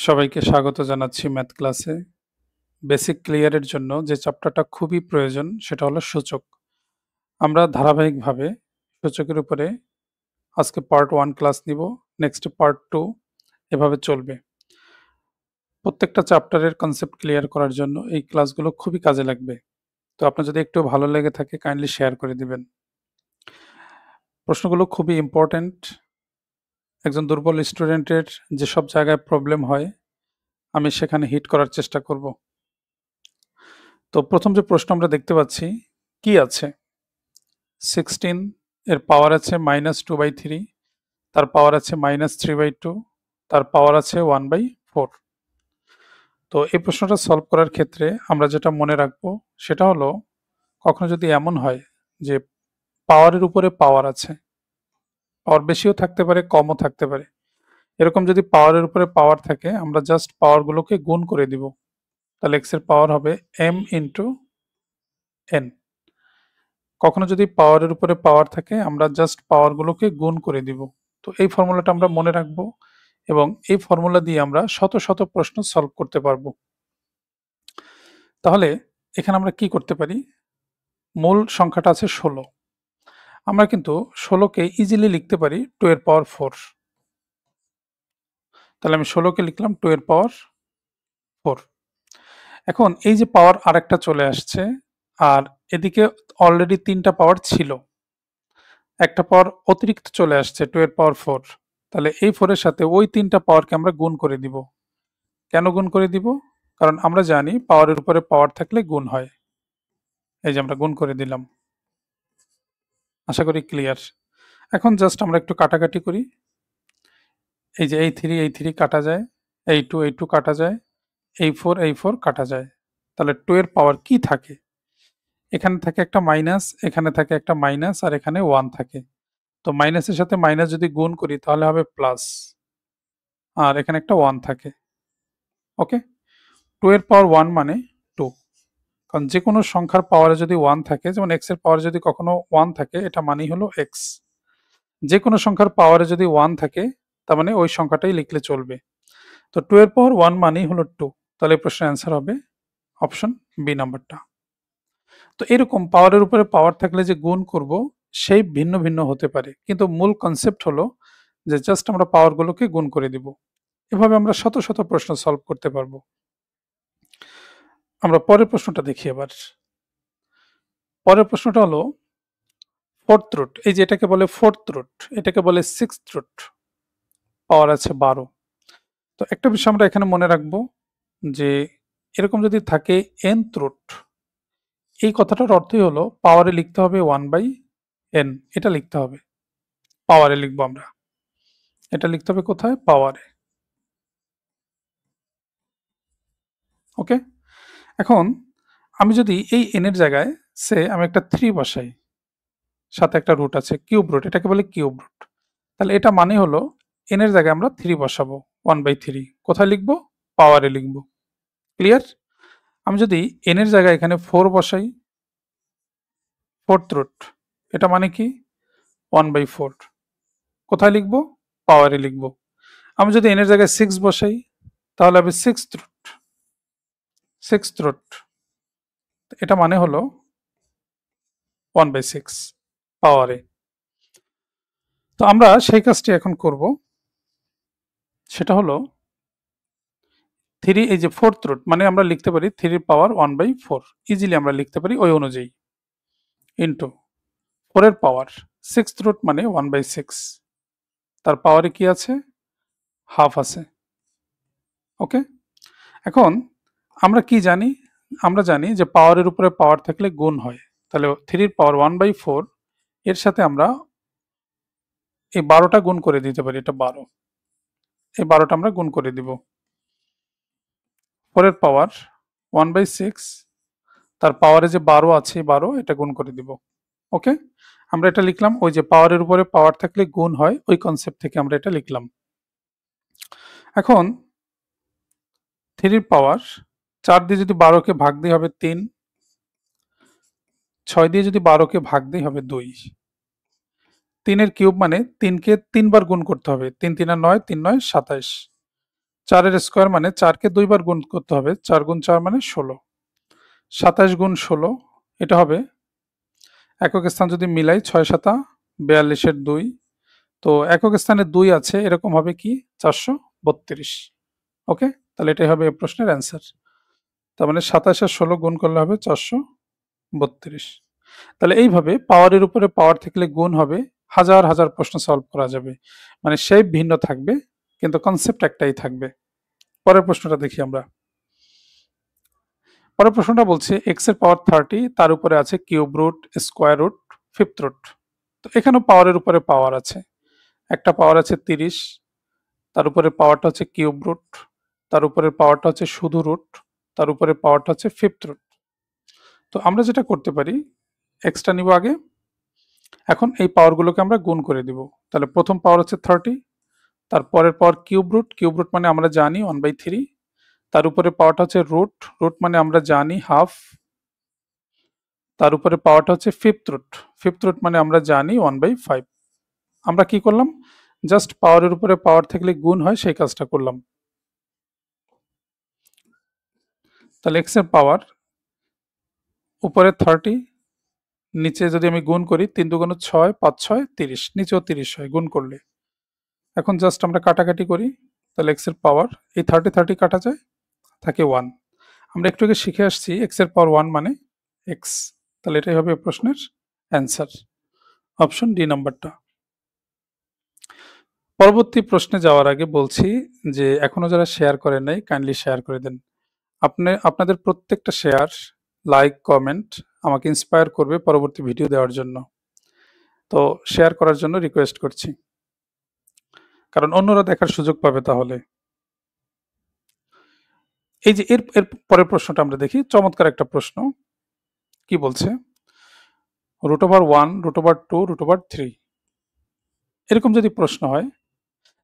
সবাইকে স্বাগত জানাচ্ছি ম্যাথ ক্লাসে। বেসিক ক্লিয়ারের জন্য যে চ্যাপ্টারটা খুবই প্রয়োজন সেটা হলো সূচক। আমরা ধারাবাহিকভাবে সূচকের উপরে আজকে পার্ট 1 ক্লাস নিব, নেক্সট পার্ট 2 এভাবে চলবে। প্রত্যেকটা চ্যাপ্টারের কনসেপ্ট ক্লিয়ার করার জন্য এই ক্লাসগুলো খুবই কাজে লাগবে। তো আপনার যদি একটু ভালো লেগে থাকে কাইন্ডলি শেয়ার করে দিবেন। প্রশ্নগুলো খুবই ইম্পর্ট্যান্ট। একজন দুর্বল স্টুডেন্টের যেসব জায়গায় প্রবলেম হয় আমি সেখানে হিট করার চেষ্টা করব। তো প্রথম যে প্রশ্ন আমরা দেখতে পাচ্ছি, কি আছে 16 এর পাওয়ার আছে -2/3, তার পাওয়ার আছে -3/2, তার পাওয়ার আছে 1/4। তো এই প্রশ্নটা সলভ করার ক্ষেত্রে আমরা যেটা মনে রাখবো সেটা হলো, কখনো যদি এমন হয় যে পাওয়ারের উপরে পাওয়ার আছে, পাওয়ার বেশিও থাকতে পারে কমও থাকতে পারে, এরকম যদি পাওয়ারের উপরে পাওয়ার থাকে আমরা জাস্ট পাওয়ারগুলোকে গুণ করে দিব, তাহলে x এর পাওয়ার হবে m ইন্টু n। কখনো যদি পাওয়ারের উপরে পাওয়ার থাকে আমরা জাস্ট পাওয়ারগুলোকে গুণ করে দিব। তো এই ফর্মুলাটা আমরা মনে রাখবো এবং এই ফর্মুলা দিয়ে আমরা শত শত প্রশ্ন সলভ করতে পারবো। তাহলে এখানে আমরা কি করতে পারি, মূল সংখ্যাটা আছে 16, আমরা কিন্তু 16কে ইজিলি লিখতে পারি 2 এর পাওয়ার 4। তাহলে আমি 16কে লিখলাম 2 এর পাওয়ার 4। এখন এই যে পাওয়ার আরেকটা চলে আসছে, আর এদিকে অলরেডি 3টা পাওয়ার ছিল, একটা পাওয়ার অতিরিক্ত চলে আসছে 2 এর পাওয়ার 4। তাহলে এই 4 এর সাথে ওই 3টা পাওয়ারকে আমরা গুণ করে দিব। কেন গুণ করে দিব? কারণ আমরা জানি পাওয়ারের উপরে পাওয়ার থাকলে গুণ হয়। এই যে আমরা গুণ করে দিলাম। আশা করি ক্লিয়ার। এখন জাস্ট আমরা একটু কাটাকাটি করি। এই যে এই 3 কাটা যায়, এই 2 কাটা যায়, এই 4 কাটা যায়। তাহলে 2 এর পাওয়ার কি থাকে? এখানে থাকে একটা মাইনাস, এখানে থাকে একটা মাইনাস, আর এখানে 1 থাকে। তো মাইনাসের সাথে মাইনাস যদি গুণ করি তাহলে হবে প্লাস, আর এখানে একটা 1 থাকে। ওকে, 2 এর পাওয়ার 1 মানে 2। কারণ যে কোনো সংখ্যার পাওয়ারে যদি 1 থাকে, যেমন x এর পাওয়ারে যদি কখনো 1 থাকে এটা মানেই হলো x। যে কোনো সংখ্যার পাওয়ারে যদি 1 থাকে তার মানে ওই সংখ্যাটাই লিখলে চলবে। তো 2 এর পাওয়ার 1 মানেই হলো 2। তাহলে এই প্রশ্নের অ্যান্সার হবে অপশন বি নাম্বারটা। তো এরকম পাওয়ারের উপরে পাওয়ার থাকলে যে গুণ করব সেই ভিন্ন ভিন্ন হতে পারে, কিন্তু মূল কনসেপ্ট হলো যে জাস্ট আমরা পাওয়ারগুলোকে গুণ করে দিব। এভাবে আমরা শত শত প্রশ্ন সলভ করতে পারবো। আমরা পরের প্রশ্নটা দেখি এবার। পরের প্রশ্নটা হলো ফোর্থ রুট। এই যে এটাকে বলে ফোর্থ রুট, এটাকে বলে সিক্সথ রুট, পাওয়ার আছে 12। তো একটা বিষয় আমরা এখানে মনে রাখবো যে এরকম যদি থাকে nth রুট, এই কথাটার অর্থই হলো পাওয়ারে লিখতে হবে 1/n, এটা লিখতে হবে, পাওয়ারে লিখবো আমরা, এটা লিখতে হবে কোথায়? পাওয়ারে। ওকে, এখন আমি যদি এই n এর জায়গায় আমি একটা 3 বসাই, সাথে একটা রুট আছে কিউব রুট, এটাকে বলে কিউব রুট, তাহলে এটা মানে হলো n এর জায়গায় আমরা 3 বসাবো, 1/3 কোথায় লিখবো? পাওয়ারে লিখবো। ক্লিয়ার? আমি যদি n এর জায়গায় এখানে 4 বসাই, ফোর্থ রুট, এটা মানে কি? 1/4 কোথায় লিখবো? পাওয়ারে লিখবো। আমি যদি n এর জায়গায় 6 বসাই তাহলে হবে সিক্সথ রুট, সিক্সথ রুট, এটা মানে হলো 1/6 পাওয়ারে। তো আমরা সেই কাজটি এখন করব, সেটা হলো 3, এই যে ফোর্থ রুট মানে আমরা লিখতে পারি 3 পাওয়ার 1/4, ইজিলি আমরা লিখতে পারি ওই অনুযায়ী, ইন্টু 4 এর পাওয়ার সিক্সথ রুট মানে 1/6, তার পাওয়ারে কি আছে? হাফ আছে। ওকে, এখন আমরা কি জানি? আমরা জানি যে পাওয়ারের উপরে পাওয়ার থাকলে গুণ হয়। তাহলে 3 পাওয়ার 1/4 এর সাথে আমরা এই 12টা গুণ করে দিতে পারি, এটা 12, এই 12টা আমরা গুণ করে দিব। 4 এর পাওয়ার 1/6, তার পাওয়ারে যে 12 আছে 12, এটা গুণ করে দিব। ওকে, আমরা এটা লিখলাম, ওই যে পাওয়ারের উপরে পাওয়ার থাকলে গুণ হয় ওই কনসেপ্ট থেকে আমরা এটা লিখলাম। এখন 3 পাওয়ার 4 দিয়ে যদি 12কে ভাগ দিই হবে 3, 6 দিয়ে যদি 12কে ভাগ দিই হবে 2, 3 এর কিউব মানে 3কে 3 বার গুণ করতে হবে, 3 3 9, 3 9 27, 4 এর স্কোয়ার মানে 4 কে 2 বার গুণ করতে হবে, 4 গুণ 4 মানে 16, 27 গুণ 16 এটা হবে একক স্থান যদি মিলাই 6 7 42 এর 2, তো একক স্থানে 2 আছে এরকম হবে কি 432। ওকে, তাহলে এটাই হবে এই প্রশ্নের অ্যান্সার। তার মানে 27 আর 16 গুণ করলে হবে 432। তাহলে এইভাবে পাওয়ারের উপরে পাওয়ার থাকলে গুণ হবে, হাজার হাজার প্রশ্ন সলভ করা যাবে, মানে শেপ ভিন্ন থাকবে কিন্তু কনসেপ্ট একটাই থাকবে। পরের প্রশ্নটা দেখি আমরা। পরের প্রশ্নটা বলছে এক্স এর পাওয়ার 30, তার উপরে আছে cube root, square root, fifth root. তো এখানেও পাওয়ারের উপরে পাওয়ার আছে, একটা পাওয়ার আছে 30, তার উপরে পাওয়ারটা হচ্ছে কিউব রুট, তার উপরে পাওয়ারটা হচ্ছে শুধু রুট, তার উপরে পাওয়ারটা হচ্ছে ফিফথ রুট। তো আমরা যেটা করতে পারি, এক্সটা নিব আগে, এখন এই পাওয়ারগুলোকে আমরা গুণ করে দিব। তাহলে প্রথম পাওয়ার হচ্ছে 30, তারপরের power cube root, cube root মানে আমরা জানি 1/3, তার উপরে পাওয়ারটা হচ্ছে রুট, রুট মানে আমরা জানি হাফ, তার উপরে পাওয়ারটা হচ্ছে ফিফথ রুট, ফিফথ রুট মানে আমরা জানি 1/5। আমরা কি করলাম, জাস্ট পাওয়ারের উপরে পাওয়ার থাকলে গুণ হয় সেই কাজটা করলাম। তাহলে এক্স এর পাওয়ার উপরে 30, নিচে যদি আমি গুণ করি 3 2 6, 5 6 30, নিচেও 30 হয় গুণ করলে। এখন জাস্ট আমরা কাটাকাটি করি, তাহলে এক্স এর পাওয়ার এই 30 30 কাটা যায়, থাকে 1। আমরা একটু আগে শিখে আসছি এক্স এর পাওয়ার 1 মানে এক্স, তাহলে এটাই হবে প্রশ্নের অ্যান্সার, অপশন ডি নাম্বারটা। পরবর্তী প্রশ্নে যাওয়ার আগে বলছি যে এখনো যারা শেয়ার করেন নাই কাইন্ডলি শেয়ার করে দেন। আপনাদের প্রত্যেকটা শেয়ার, লাইক, কমেন্ট আমাকে ইন্সপায়ার করবে পরবর্তী ভিডিও দেওয়ার জন্য, তো শেয়ার করার জন্য রিকোয়েস্ট করছি, কারণ অন্যরা দেখার সুযোগ পাবে তাহলে। এই যে এর এর পরের প্রশ্নটা আমরা দেখি, চমৎকার একটা প্রশ্ন। কি বলছে, √1, √2, √3 এরকম যদি প্রশ্ন হয়,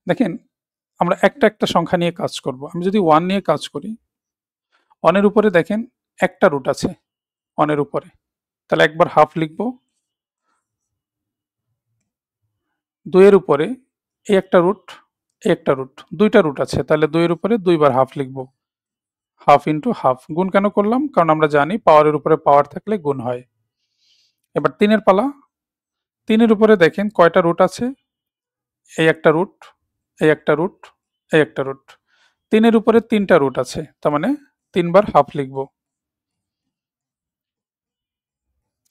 দেখেন আমরা একটা একটা সংখ্যা নিয়ে কাজ করব। আমি যদি 1 নিয়ে কাজ করি, 1 এর উপরে দেখেন একটা রুট আছে 1 এর উপরে, তাহলে একবার হাফ লিখব। 2 এর উপরে এই একটা রুট, এই একটা রুট, দুইটা রুট আছে, তাহলে 2 এর উপরে দুইবার হাফ লিখব, হাফ ইন্টু হাফ। গুণ কেন করলাম, কারণ আমরা জানি পাওয়ারের উপরে পাওয়ার থাকলে গুণ হয়। এবার 3 এর পালা, 3 এর উপরে দেখেন কয়টা রুট আছে, এই একটা রুট, এই একটা রুট, এই একটা রুট, 3 এর উপরে 3টা রুট আছে, তার মানে 3 বার হাফ লিখব।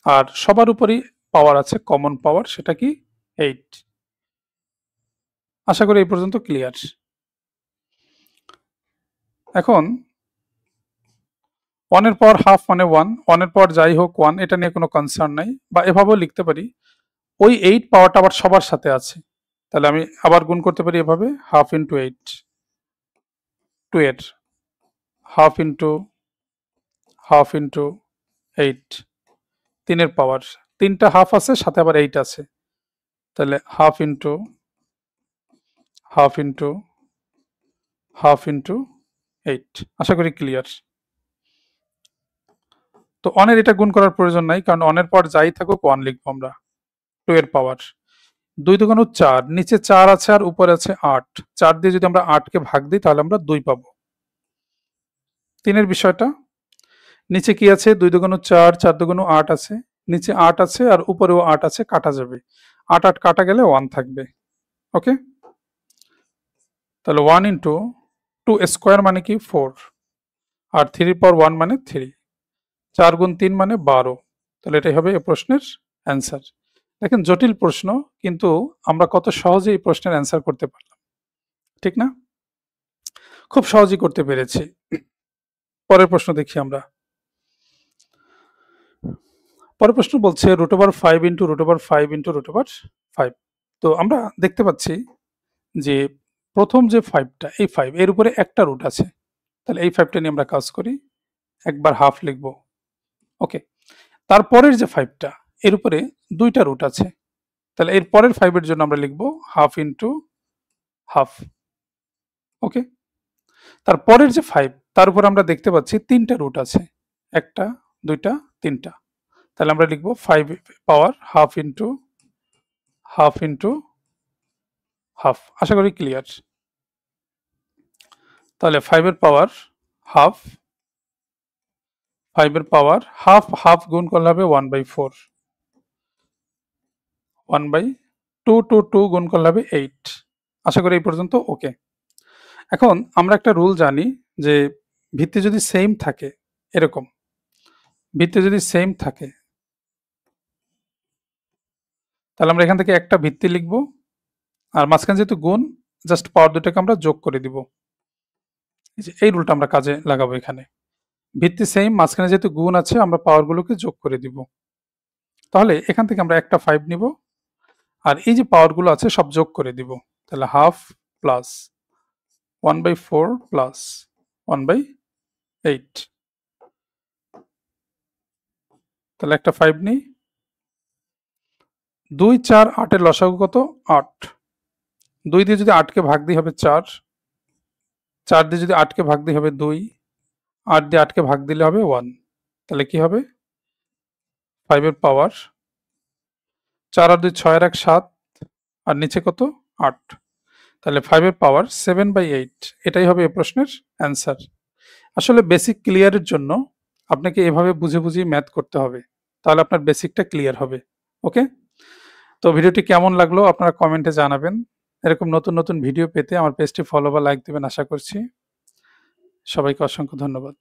আর সবার উপরেই পাওয়ার আছে, কমন পাওয়ার, সেটা কি 8। আশা করি এই পর্যন্ত ক্লিয়ার। এখন 1 এর পাওয়ার হাফ মানে 1, 1 এর পাওয়ার যাই হোক 1, এটা নিয়ে কোনো কনসার্ন নাই, বা এভাবেও লিখতে পারি ওই 8 পাওয়ারটা আবার সবার সাথে আছে, তাহলে আমি আবার গুণ করতে পারি এভাবে, হাফ ইন্টু 8, 2 এর হাফ ইন্টু হাফ ইন্টু 8, 3 এর পাওয়ার, 3টা হাফ আছে সাথে আবার 8 আছে, তাহলে half into half into half into 8। আশা করি ক্লিয়ার। তো 1 এর এটা গুণ করার প্রয়োজন নাই, কারণ 1 এর পাওয়ার যাই থাকুক 1 লিখবো আমরা। 2 এর পাওয়ার 2 2 4, নিচে 4 আছে আর উপরে আছে 8, 4 দিয়ে যদি আমরা 8 কে ভাগ দিই তাহলে আমরা 2 পাবো। 3 এর বিষয়টা, নিচে কি আছে 2 2 4, 4 2 8 আছে, নিচে 8 আছে আর উপরেও 8 আছে, কাটা যাবে, 8 8 কাটা গেলে 1 থাকবে। ওকে, তাহলে 1 ইন্টু 2 স্কোয়ার মানে কি 4, আর 3 পাওয়ার 1 মানে 3, 4 গুণ 3 মানে 12, তাহলে এটাই হবে এই প্রশ্নের অ্যান্সার। দেখেন জটিল প্রশ্ন, কিন্তু আমরা কত সহজে এই প্রশ্নের অ্যান্সার করতে পারলাম, ঠিক না? খুব সহজেই করতে পেরেছি। পরের প্রশ্ন দেখি আমরা। পরের প্রশ্ন বলছে √5 ইন্টু √5 ইন্টু √5। তো আমরা দেখতে পাচ্ছি যে প্রথম যে 5টা, এই 5 এর উপরে একটা রুট আছে, তাহলে এই 5টা নিয়ে আমরা কাজ করি, একবার হাফ লিখব। ওকে, তারপরের যে 5টা এর উপরে দুইটা রুট আছে, তাহলে এর পরের 5 এর জন্য আমরা লিখব হাফ ইন্টু হাফ। ওকে, তারপরের যে 5 তার উপর আমরা দেখতে পাচ্ছি 3টা রুট আছে, একটা, দুইটা, 3টা, তাহলে আমরা লিখব 5 power half into half into half. আশা করি ক্লিয়ার। তাহলে 5 এর পাওয়ার হাফ, 5 এর পাওয়ার হাফ, হাফ গুণ করলে হবে 1/4, 1/2 গুণ করলে হবে 8। আশা করি এই পর্যন্ত ওকে। এখন আমরা একটা রুল জানি যে ভিত্তি যদি সেম থাকে, এরকম ভিত্তি যদি সেম থাকে, তাহলে আমরা এখান থেকে একটা ভিত্তি লিখব, আর মাঝখানে যেহেতু গুণ, জাস্ট পাওয়ার দুটাকে আমরা যোগ করে দিব। এই রুলটা আমরা কাজে লাগাবো এখানে। ভিত্তি সেম, মাঝখানে যেহেতু গুণ আছে, আমরা পাওয়ারগুলোকে যোগ করে দিব। তাহলে এখান থেকে আমরা একটা 5 নিব, আর এই যে পাওয়ারগুলো আছে সব যোগ করে দিব। তাহলে হাফ প্লাস 1/4 প্লাস 1/8। তাহলে একটা 5 নিই। 2, 4, 8 এর লসাগু কত? 8। 2 দিয়ে যদি 8 কে ভাগ দিই হবে 4, 4 দিয়ে যদি 8 কে ভাগ দিই হবে 2, 8 দিয়ে 8 কে ভাগ দিলে হবে 1। তাহলে কি হবে? 5 এর পাওয়ার 4 আর 2 6 আর 1 7, আর নিচে কত? 8। তাহলে 5 এর পাওয়ার 7/8। এটাই হবে এই প্রশ্নের অ্যান্সার। আসলে বেসিক ক্লিয়ারের জন্য আপনাকে এভাবে বুঝে বুঝে ম্যাথ করতে হবে, তাহলে আপনার বেসিকটা ক্লিয়ার হবে। ওকে, তো ভিডিওটি কেমন লাগলো আপনারা কমেন্টে জানাবেন। এরকম নতুন নতুন ভিডিও পেতে আমার পেজটি ফলো বা লাইক দিবেন আশা করছি। সবাইকে অসংখ্য ধন্যবাদ।